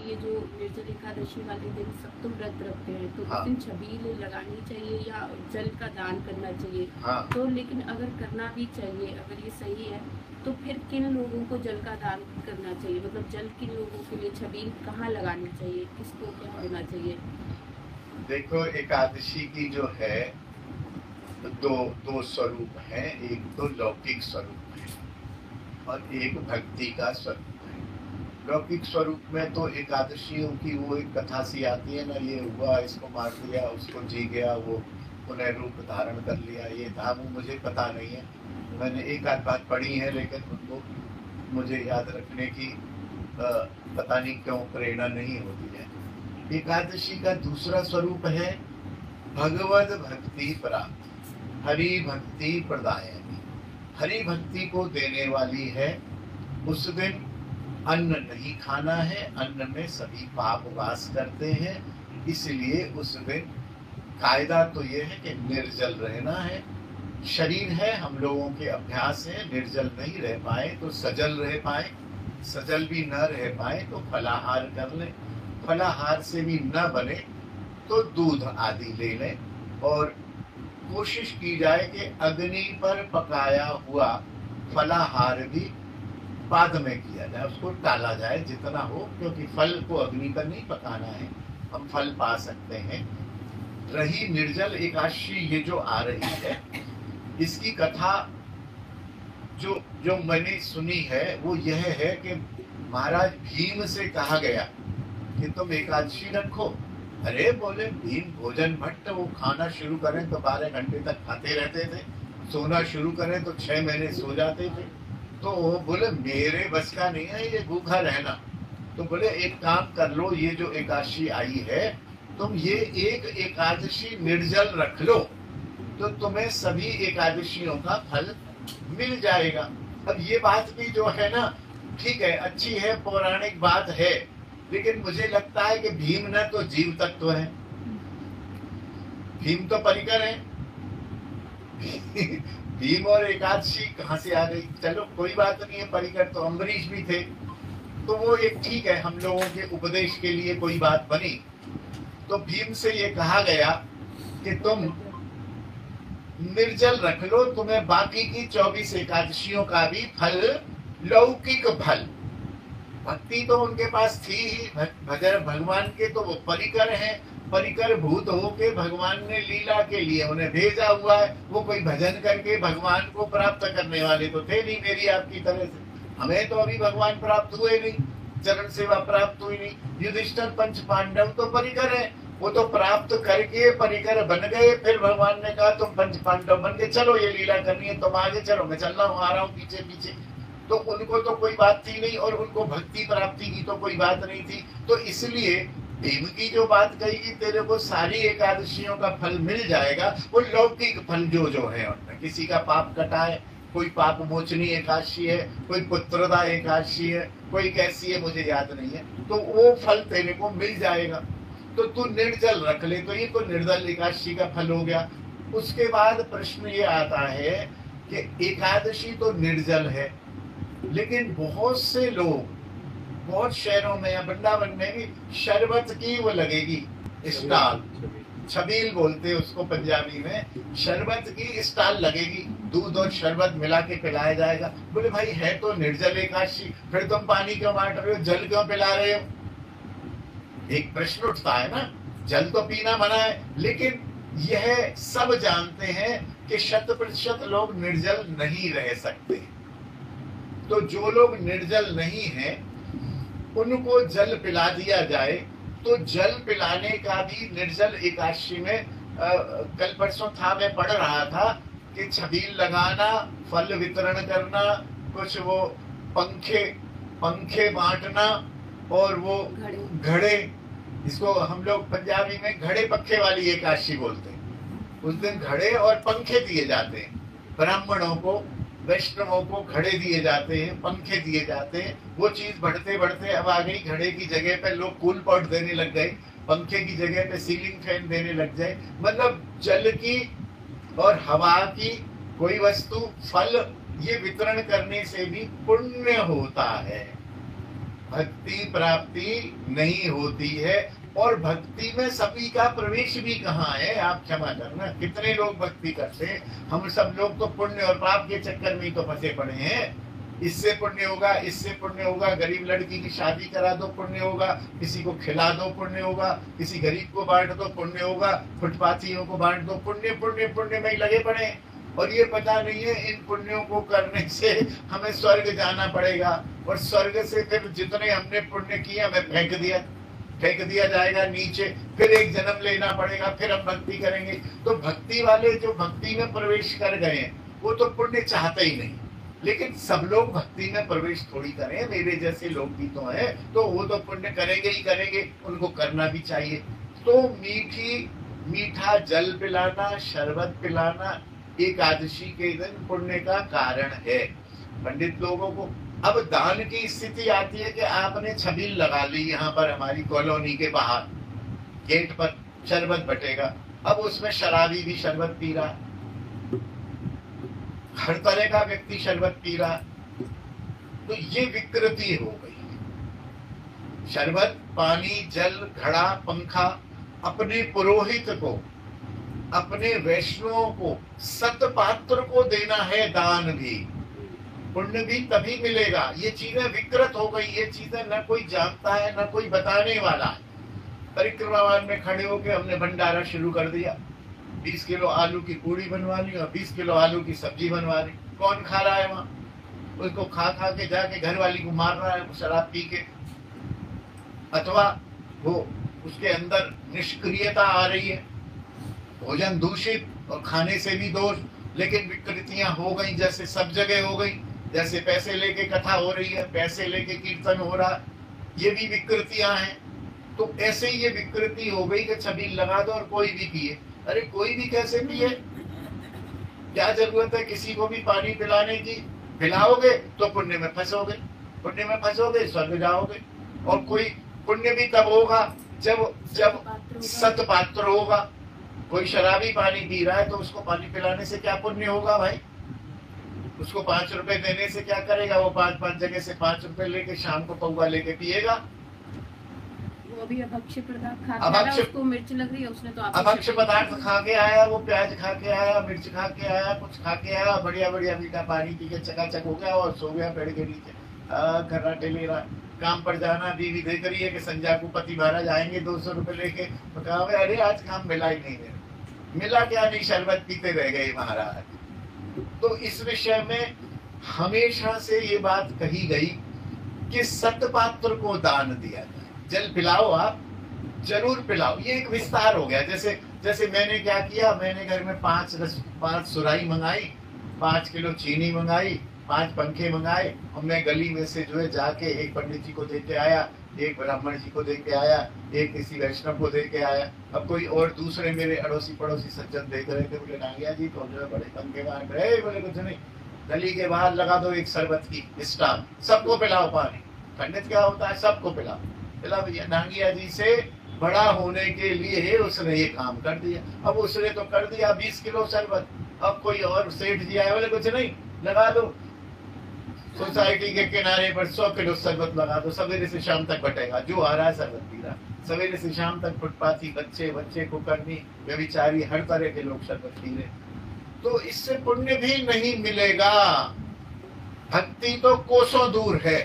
ये जो निर्जल एकादशी वाले दिन सब तो व्रत रखते हैं, तो हाँ। उस दिन छबील लगानी चाहिए या जल का दान करना चाहिए? हाँ। तो लेकिन अगर करना भी चाहिए, अगर ये सही है, तो फिर किन लोगों को जल का दान करना चाहिए? मतलब जल किन लोगों के लिए, छबील कहाँ लगानी चाहिए, किसको क्या होना चाहिए? देखो, एकादशी की जो है दो दो स्वरूप है। एक तो लौकिक स्वरूप है और एक भक्ति का स्वरूप है। लौकिक स्वरूप में तो एकादशियों की वो एक कथा सी आती है ना, ये हुआ, इसको मार दिया, उसको जी गया, वो पुनः रूप धारण कर लिया। ये था, वो मुझे पता नहीं है, मैंने एक आध बात पढ़ी है, लेकिन उनको मुझे याद रखने की पता नहीं क्यों प्रेरणा नहीं होती है। एकादशी का दूसरा स्वरूप है भगवद भक्ति प्राप्ति, हरि भक्ति प्रदायनी। हरि भक्ति को देने वाली है। उस दिन अन्न नहीं खाना है, अन्न में सभी पाप वास करते हैं, इसलिए उस दिन कायदा तो ये है कि निर्जल रहना है। शरीर है, हम लोगों के अभ्यास है, निर्जल नहीं रह पाए तो सजल रह पाए, सजल भी न रह पाए तो फलाहार कर ले, फलाहार से भी न बने तो दूध आदि ले लें। और कोशिश की जाए कि अग्नि पर पकाया हुआ फलाहार भी बाद में किया जाए, उसको टाला जाए जितना हो, क्योंकि फल को अग्नि पर नहीं पकाना है, हम फल पा सकते हैं। रही निर्जल एकादशी ये जो आ रही है, इसकी कथा जो जो मैंने सुनी है वो यह है कि महाराज भीम से कहा गया कि तुम एकादशी रखो। अरे बोले, भीम भोजन भट्ट, वो खाना शुरू करें तो 12 घंटे तक खाते रहते थे, सोना शुरू करें तो 6 महीने सो जाते थे। तो वो बोले मेरे बस का नहीं है ये भूखा रहना। तो बोले एक काम कर लो, ये जो एकादशी आई है, तुम ये एक एकादशी निर्जल रख लो तो तुम्हें सभी एकादशियों का फल मिल जाएगा। अब ये बात भी जो है ना, ठीक है, अच्छी है, पौराणिक बात है, लेकिन मुझे लगता है कि भीम न तो जीव तत्व है, भीम तो परिकर है। भीम और एकादशी कहाँ से आ गई? चलो कोई बात नहीं है, परिकर तो अम्बरीश भी थे, तो वो एक ठीक है, हम लोगों के उपदेश के लिए कोई बात बनी। तो भीम से ये कहा गया कि तुम निर्जल रख लो, तुम्हें बाकी की 24 एकादशियों का भी फल, लौकिक फल, भक्ति तो उनके पास थी ही, भगवान के तो वो परिकर हैं, परिकर भूत होके भगवान ने लीला के लिए उन्हें भेजा हुआ है। वो कोई भजन करके भगवान को प्राप्त करने वाले तो थे नहीं मेरी आपकी तरह से। हमें तो अभी भगवान प्राप्त हुए नहीं, चरण सेवा प्राप्त हुई नहीं। युधिष्ठिर पंच पांडव तो परिकर है, वो तो प्राप्त करके परिकर बन गए, फिर भगवान ने कहा तुम पंच पांडव बन के चलो, ये लीला करनी है, तुम आगे चलो, मैं चल रहा हूँ, आ रहा हूँ पीछे पीछे। तो उनको तो कोई बात थी नहीं, और उनको भक्ति प्राप्ति की तो कोई बात नहीं थी। तो इसलिए भीम की जो बात कही कि तेरे को सारी एकादशियों का फल मिल जाएगा, वो लौकिक फल जो जो है उनमें, किसी का पाप कटाए, कोई पाप मोचनी एकादशी है, कोई पुत्रदा एकादशी है, कोई कैसी है मुझे याद नहीं है, तो वो फल तेरे को मिल जाएगा। तो तू निर्जल रख ले, तो ये तो निर्जल एकादशी का फल हो गया। उसके बाद प्रश्न ये आता है कि एकादशी तो निर्जल है, लेकिन बहुत से लोग, बहुत शहरों में या वृंदावन में भी शरबत की वो लगेगी स्टॉल, छबील बोलते हैं उसको पंजाबी में, शरबत की स्टॉल लगेगी, दूध और शरबत मिला के पिलाया जाएगा। बोले भाई है तो निर्जल एकादशी, फिर तुम पानी क्यों बांट रहे हो, जल क्यों पिला रहे हो? एक प्रश्न उठता है ना, जल तो पीना मना है, लेकिन यह सब जानते हैं कि 100% लोग निर्जल नहीं रह सकते। तो जो लोग निर्जल नहीं हैं उनको जल पिला दिया जाए, तो जल पिलाने का भी निर्जल एकादशी में कल परसों था, मैं पढ़ रहा था कि छबील लगाना, फल वितरण करना, कुछ वो पंखे बांटना, और वो घड़े, इसको हम लोग पंजाबी में घड़े पक्के वाली एकादशी बोलते हैं। उस दिन घड़े और पंखे दिए जाते हैं, ब्राह्मणों को, वैष्णवों को घड़े दिए जाते हैं, पंखे दिए जाते हैं। वो चीज बढ़ते बढ़ते अब आ गई, घड़े की जगह पे लोग कूल पॉट देने लग गए, पंखे की जगह पे सीलिंग फैन देने लग जाए। मतलब जल की और हवा की कोई वस्तु, फल, ये वितरण करने से भी पुण्य होता है। भक्ति प्राप्ति नहीं होती है। और भक्ति में सभी का प्रवेश भी कहाँ है, आप क्षमा करना, कितने लोग भक्ति करते हैं। हम सब लोग तो पुण्य और पाप के चक्कर में ही तो फंसे पड़े हैं। इससे पुण्य होगा, इससे पुण्य होगा, गरीब लड़की की शादी करा दो पुण्य होगा, किसी को खिला दो पुण्य होगा, किसी गरीब को बांट दो पुण्य होगा, फुटपाथियों को बांट दो, पुण्य पुण्य पुण्य में ही लगे पड़े। और ये पता नहीं है इन पुण्यों को करने से हमें स्वर्ग जाना पड़ेगा, और स्वर्ग से फिर जितने हमने पुण्य किए हमें फेंक दिया जाएगा नीचे, फिर एक जन्म लेना पड़ेगा, फिर हम भक्ति करेंगे। तो भक्ति वाले जो भक्ति में प्रवेश कर गए हैं वो तो पुण्य चाहते ही नहीं। लेकिन सब लोग भक्ति में प्रवेश थोड़ी करें, मेरे जैसे लोग भी तो हैं, तो वो तो पुण्य करेंगे ही करेंगे, उनको करना भी चाहिए। तो मीठा जल पिलाना, शरबत पिलाना एकादशी के दिन पुण्य का कारण है पंडित लोगों को। अब दान की स्थिति आती है कि आपने छबील लगा ली यहाँ पर हमारी कॉलोनी के बाहर, गेट पर शरबत बटेगा, अब उसमें शराबी भी शरबत पी रहा, हर तरह का व्यक्ति शरबत पी रहा, तो ये विकृति हो गई। शरबत, पानी, जल, घड़ा, पंखा अपने पुरोहित को, अपने वैष्णवों को, सतपात्र को देना है दान भी, पुण्य भी तभी मिलेगा। ये चीजें विकृत हो गई, ये चीजें न कोई जानता है न कोई बताने वाला है। परिक्रमा में खड़े होकर हमने भंडारा शुरू कर दिया, 20 किलो आलू की पूड़ी बनवा ली और 20 किलो आलू की सब्जी बनवा ली। कौन खा रहा है वहां? उसको खा के जाके घर वाली को मार रहा है शराब पी के, अथवा वो उसके अंदर निष्क्रियता आ रही है, भोजन दूषित और खाने से भी दोष। लेकिन विकृतियां हो गई, जैसे सब जगह हो गई, जैसे पैसे लेके कथा हो रही है, पैसे लेके कीर्तन हो रहा, ये भी विकृतियां हैं। तो ऐसे ही ये विकृति हो गई कि छबील लगा दो और कोई भी पिए। अरे कोई भी कैसे पिए? क्या जरूरत है किसी को भी पानी पिलाने की? पिलाओगे तो पुण्य में फंसोगे, पुण्य में फंसोगे स्वर्ग जाओगे। और कोई पुण्य भी तब होगा जब सतपात्र होगा। कोई शराबी पानी पी रहा है तो उसको पानी पिलाने से क्या पुण्य होगा भाई? उसको 5 रुपए देने से क्या करेगा? वो 5 जगह से 5 रुपए लेके शाम को पौवा लेके पिएगा। वो अभी अभक्ष्य पदार्थ खा के आया, उसको मिर्च लग रही है, उसने तो अभक्ष्य पदार्थ खा के आया, वो प्याज खा के आया, मिर्च खा के आया, कुछ खा के आया, बढ़िया बढ़िया मीठा पानी पी के चकाचक हो गया और सो गया पेड़ के नीचे, खर्राटे ले रहा। काम पर जाना, बीवी देख रही है कि संजय को पति महाराज आएंगे 200 रुपए लेके, तो कहा अरे आज काम मिला ही नहीं है। मिला क्या नहीं, शरबत पीते रह गए महाराज। तो इस विषय में हमेशा से ये बात कही गई कि सतपात्र को दान दिया जाए। जल पिलाओ, आप जरूर पिलाओ। ये एक विस्तार हो गया। जैसे मैंने क्या किया, मैंने घर में 5 सुराही मंगाई, 5 किलो चीनी मंगाई, 5 पंखे मंगाए, और मैं गली में से जो है जाके एक पंडित जी को दे के आया, एक ब्राह्मण जी को दे के आया, एक किसी वैष्णव को दे के आया। अब कोई और दूसरे मेरे अड़ोसी पड़ोसी सज्जन देख रहे थे, बोले नांगिया जी तो जो है बड़े पंखे बांट रहे। बोले कुछ नहीं, गली के बाहर लगा दो एक शरबत की स्टॉल, सबको पिलाओ पानी। पंडित क्या होता है, सबको पिलाओ। पिला भैया, नांगिया जी से बड़ा होने के लिए उसने ये काम कर दिया। अब उसने तो कर दिया 20 किलो शरबत, अब कोई और सेठ जी आए, बोले कुछ नहीं, लगा दो सोसाइटी के किनारे पर 100 किलो शरबत लगा दो, सवेरे से शाम तक बटेगा। जो आ रहा है शरबत पी रहा, सवेरे से शाम तक फुटपाथी, बच्चे कुकर्मी, व्यभिचारी, हर तरह के लोग शरबत पी रहे। तो इससे पुण्य भी नहीं मिलेगा। भक्ति तो कोसों दूर है।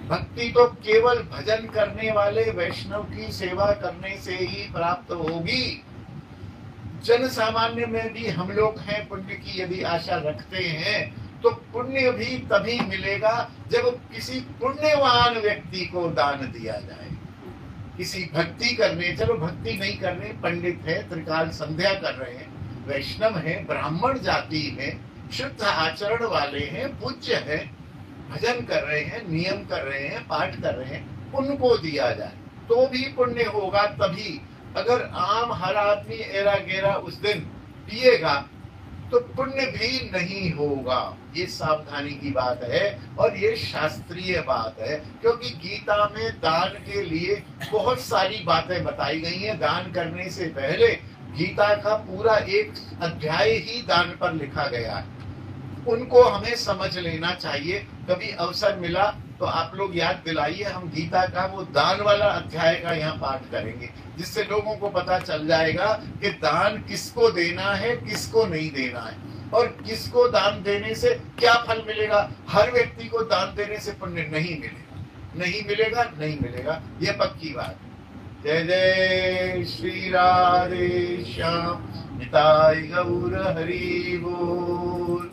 भक्ति तो केवल भजन करने वाले वैष्णव की सेवा करने से ही प्राप्त होगी। जन सामान्य में भी हम लोग हैं, पुण्य की यदि आशा रखते हैं तो पुण्य भी तभी मिलेगा जब किसी पुण्यवान व्यक्ति को दान दिया जाए। किसी भक्ति करने, चलो भक्ति नहीं करने, पंडित है, त्रिकाल संध्या कर रहे हैं, वैष्णव है, ब्राह्मण जाति में, शुद्ध आचरण वाले हैं, पूज्य है, भजन कर रहे हैं, नियम कर रहे हैं, पाठ कर रहे हैं, उनको दिया जाए तो भी पुण्य होगा तभी। अगर आम हर आदमी एरा गेरा उस दिन पिएगा तो पुण्य भी नहीं होगा। ये सावधानी की बात है और ये शास्त्रीय बात है, क्योंकि गीता में दान के लिए बहुत सारी बातें बताई गई हैं। दान करने से पहले गीता का पूरा एक अध्याय ही दान पर लिखा गया है। उनको हमें समझ लेना चाहिए। कभी अवसर मिला तो आप लोग याद दिलाइए, हम गीता का वो दान वाला अध्याय का यहाँ पाठ करेंगे, जिससे लोगों को पता चल जाएगा कि दान किसको देना है, किसको नहीं देना है, और किसको दान देने से क्या फल मिलेगा। हर व्यक्ति को दान देने से पुण्य नहीं मिलेगा, नहीं मिलेगा, नहीं मिलेगा, ये पक्की बात। जय जय श्री राधे श्याम, निताय गौर हरि बोल।